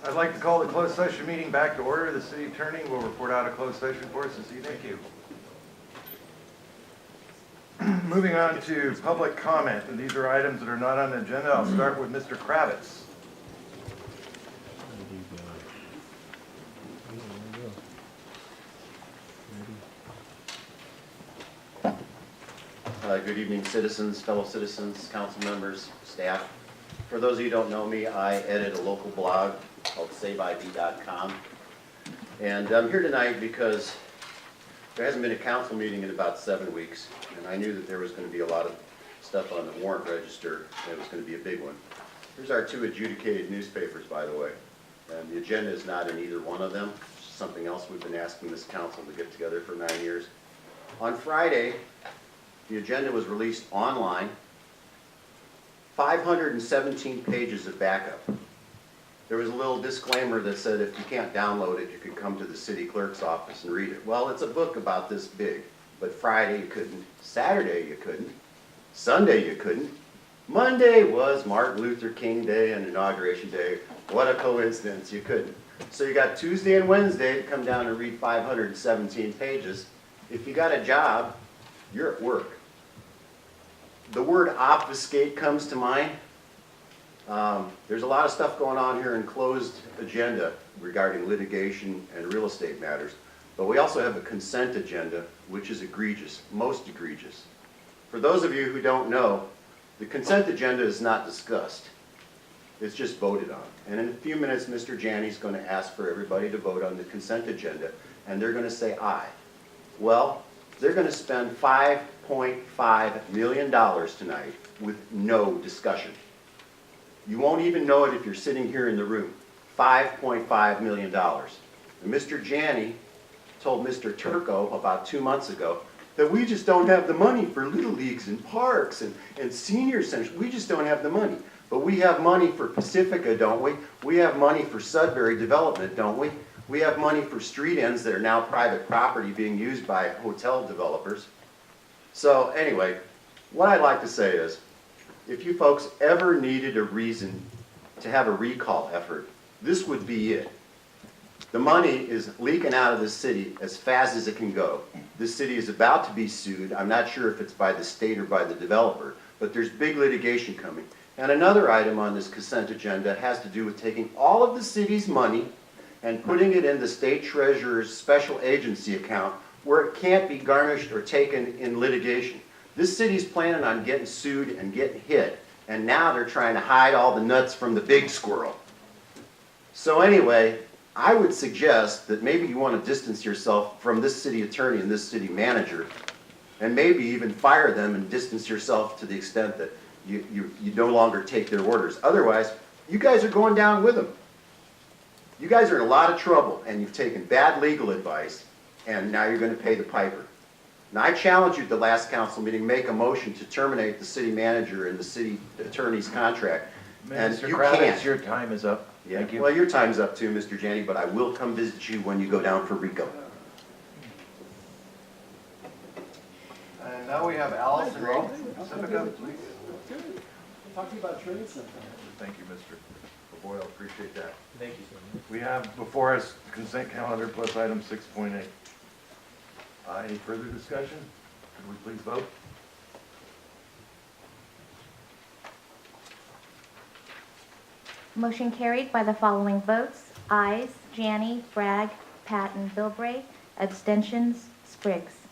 I'd like to call the closed session meeting back to order. The city attorney will report out a closed session for us this evening. Thank you. Moving on to public comment, and these are items that are not on the agenda. I'll start with Mr. Kravitz. Good evening, citizens, fellow citizens, council members, staff. For those of you who don't know me, I edit a local blog called SaveIV.com. And I'm here tonight because there hasn't been a council meeting in about 7 weeks, and I knew that there was going to be a lot of stuff on the warrant register, and it was going to be a big one. Here's our 2 adjudicated newspapers, by the way, and the agenda is not in either one of them. It's something else we've been asking this council to get together for 9 years. On Friday, the agenda was released online, 517 pages of backup. There was a little disclaimer that said if you can't download it, you could come to the city clerk's office and read it. Well, it's a book about this big, but Friday you couldn't, Saturday you couldn't, Sunday you couldn't. Monday was Martin Luther King Day and Inauguration Day. What a coincidence, you couldn't. So you got Tuesday and Wednesday to come down and read 517 pages. If you got a job, you're at work. The word obfuscate comes to mind. There's a lot of stuff going on here in closed agenda regarding litigation and real estate matters, but we also have a consent agenda, which is egregious, most egregious. For those of you who don't know, the consent agenda is not discussed. It's just voted on. And in a few minutes, Mr. Janney's going to ask for everybody to vote on the consent agenda, and they're going to say aye. Well, they're going to spend $5.5 million tonight with no discussion. You won't even know it if you're sitting here in the room. $5.5 million. And Mr. Janney told Mr. Turco about 2 months ago that we just don't have the money for little leagues and parks and senior centers. We just don't have the money. But we have money for Pacifica, don't we? We have money for Sudbury development, don't we? We have money for street ends that are now private property being used by hotel developers. So anyway, what I'd like to say is, if you folks ever needed a reason to have a recall effort, this would be it. The money is leaking out of the city as fast as it can go. The city is about to be sued. I'm not sure if it's by the state or by the developer, but there's big litigation coming. And another item on this consent agenda has to do with taking all of the city's money and putting it in the state treasurer's special agency account where it can't be garnished or taken in litigation. This city's planning on getting sued and getting hit, and now they're trying to hide all the nuts from the big squirrel. So anyway, I would suggest that maybe you want to distance yourself from this city attorney and this city manager, and maybe even fire them and distance yourself to the extent that you no longer take their orders. Otherwise, you guys are going down with them. You guys are in a lot of trouble, and you've taken bad legal advice, and now you're going to pay the piper. Now, I challenge you at the last council meeting, make a motion to terminate the city manager and the city attorney's contract. And Mr. you Kravitz, can't. your time is up. Yeah. Thank you. Well, your time's up too, Mr. Janney, but I will come visit you when you go down for RICO. And now we have Allison Rowe. Pacifica, please. Talk to you about trade center. Thank you, Mr. Boyle. Appreciate that. Thank you, sir. We have before us consent calendar plus item 6.8. Any further discussion? Could we please vote? Motion carried by the following votes. Ayes, Janney, Bragg, Patton, Bilbray. Abstentions, Spriggs.